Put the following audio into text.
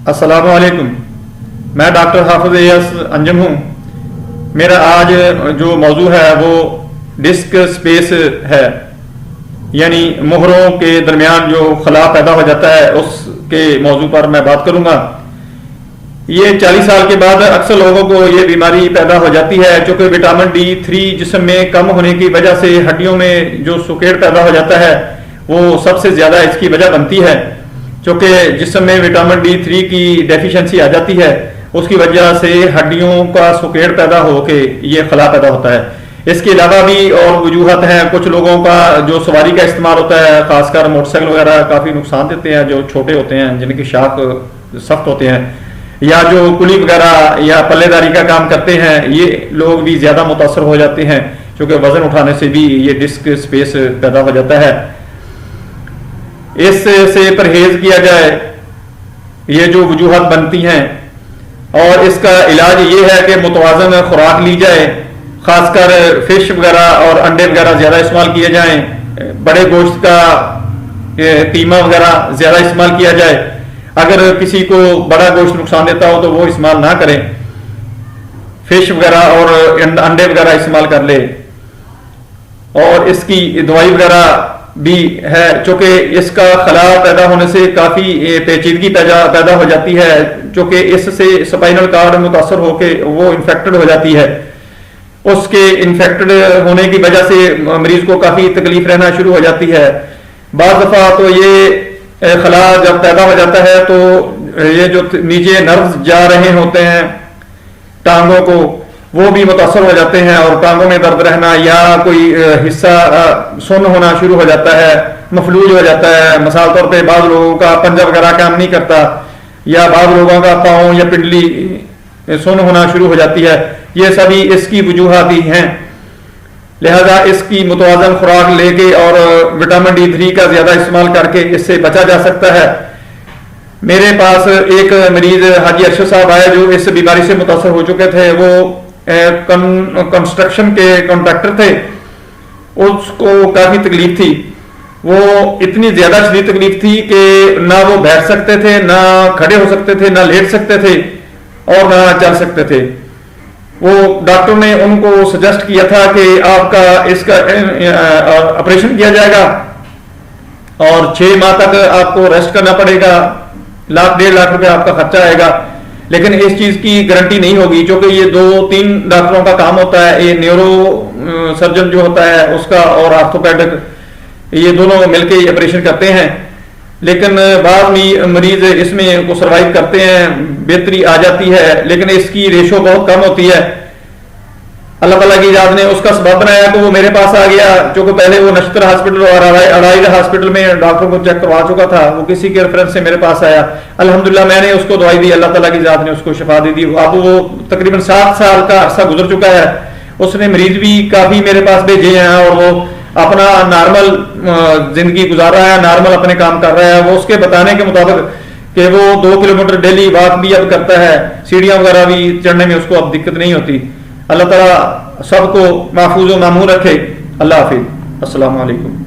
السلام علیکم، میں ڈاکٹر حافظ ایس انجم ہوں۔ میرا آج جو موضوع ہے وہ ڈسک سپیس ہے، یعنی مہروں کے درمیان جو خلا پیدا ہو جاتا ہے اس کے موضوع پر میں بات کروں گا۔ یہ 40 سال کے بعد اکثر لوگوں کو یہ بیماری پیدا ہو جاتی ہے، چونکہ وٹامن D3 جسم میں کم ہونے کی وجہ سے ہڈیوں میں جو سوکیڑ پیدا ہو جاتا ہے وہ سب سے زیادہ اس کی وجہ بنتی ہے۔ چونکہ جسم میں وٹامن D3 کی ڈیفیشنسی آ جاتی ہے، اس کی وجہ سے ہڈیوں کا سوکیڑ پیدا ہو کے یہ خلا پیدا ہوتا ہے۔ اس کے علاوہ بھی اور وجوہات ہیں۔ کچھ لوگوں کا جو سواری کا استعمال ہوتا ہے، خاص کر موٹر سائیکل وغیرہ، کافی نقصان دیتے ہیں، جو چھوٹے ہوتے ہیں جن کی شاخ سخت ہوتے ہیں، یا جو کلی وغیرہ یا پلے داری کا کام کرتے ہیں، یہ لوگ بھی زیادہ متاثر ہو جاتے ہیں، کیونکہ وزن اٹھانے سے بھی یہ ڈسک سپیس پیدا ہو جاتا ہے۔ اس سے پرہیز کیا جائے، یہ جو وجوہات بنتی ہیں، اور اس کا علاج یہ ہے کہ متوازن خوراک لی جائے، خاص کر فش وغیرہ اور انڈے وغیرہ زیادہ استعمال کیے جائیں، بڑے گوشت کا قیمہ وغیرہ زیادہ استعمال کیا جائے۔ اگر کسی کو بڑا گوشت نقصان دیتا ہو تو وہ استعمال نہ کریں، فش وغیرہ اور انڈے وغیرہ استعمال کر لے۔ اور اس کی دوائی وغیرہ بھی ہے، چونکہ اس کا خلا پیدا ہونے سے کافی پیچیدگی پیدا ہو جاتی ہے، چونکہ اس سے سپائنل کارڈ متاثر ہو کے وہ انفیکٹڈ ہو جاتی ہے۔ اس کے انفیکٹڈ ہونے کی وجہ سے مریض کو کافی تکلیف رہنا شروع ہو جاتی ہے۔ بعض دفعہ تو یہ خلا جب پیدا ہو جاتا ہے تو یہ جو نیچے نروز جا رہے ہوتے ہیں ٹانگوں کو، وہ بھی متاثر ہو جاتے ہیں، اور ٹانگوں میں درد رہنا، یا کوئی حصہ سن ہونا شروع ہو جاتا ہے، مفلوج ہو جاتا ہے۔ مثال طور پہ بعض لوگوں کا پنجہ وغیرہ کام نہیں کرتا، یا بعض لوگوں کا پاؤں یا پنڈلی سن ہونا شروع ہو جاتی ہے۔ یہ سبھی اس کی وجوہات ہی ہیں۔ لہذا اس کی متوازن خوراک لے کے اور وٹامن D3 کا زیادہ استعمال کر کے اس سے بچا جا سکتا ہے۔ میرے پاس ایک مریض حاجی ارشد صاحب آئے جو اس بیماری سے متاثر ہو چکے تھے۔ وہ کنسٹرکشن کے کانٹریکٹر تھے، اس کو کافی تکلیف تھی۔ وہ اتنی زیادہ شدید تکلیف تھی کہ نہ وہ بیٹھ سکتے تھے، نہ کھڑے ہو سکتے تھے، نہ لیٹ سکتے تھے، اور نہ چل سکتے تھے۔ وہ ڈاکٹر نے ان کو سجیسٹ کیا تھا کہ آپ کا اس کا آپریشن کیا جائے گا اور 6 ماہ تک آپ کو ریسٹ کرنا پڑے گا، 1.5 لاکھ روپے آپ کا خرچہ آئے گا۔ لیکن اس چیز کی گارنٹی نہیں ہوگی، چونکہ یہ 2-3 ڈاکٹروں کا کام ہوتا ہے۔ یہ نیورو سرجن جو ہوتا ہے اس کا، اور آرتھوپیڈک، یہ دونوں مل کے آپریشن کرتے ہیں۔ لیکن بعض مریض اس میں کو سروائیو کرتے ہیں، بہتری آ جاتی ہے، لیکن اس کی ریشو بہت کم ہوتی ہے۔ اللہ تعالیٰ کی ذات نے اس کا سبب بنایا کہ وہ میرے پاس آ گیا، چونکہ پہلے وہ نشتر ہاسپٹل اور اڑائل ہاسپٹل میں ڈاکٹر کو چیک کروا چکا تھا، وہ کسی کے ریفرنس سے میرے پاس آیا۔ الحمدللہ میں نے اس کو دوائی دی، اللہ تعالیٰ کی ذات نے اس کو شفا دے دی۔ اب وہ تقریباً 7 سال کا عرصہ گزر چکا ہے۔ اس نے مریض بھی کافی میرے پاس بھیجے ہیں، اور وہ اپنا نارمل زندگی گزار رہا ہے، نارمل اپنے کام کر رہا ہے۔ وہ اس کے بتانے کے مطابق کہ وہ 2 کلومیٹر ڈیلی واک بھی اب کرتا ہے، سیڑھیاں وغیرہ بھی چڑھنے میں اس کو اب دقت نہیں ہوتی۔ اللہ تعالیٰ سب کو محفوظ و معمور رکھے۔ اللہ حافظ، السلام علیکم۔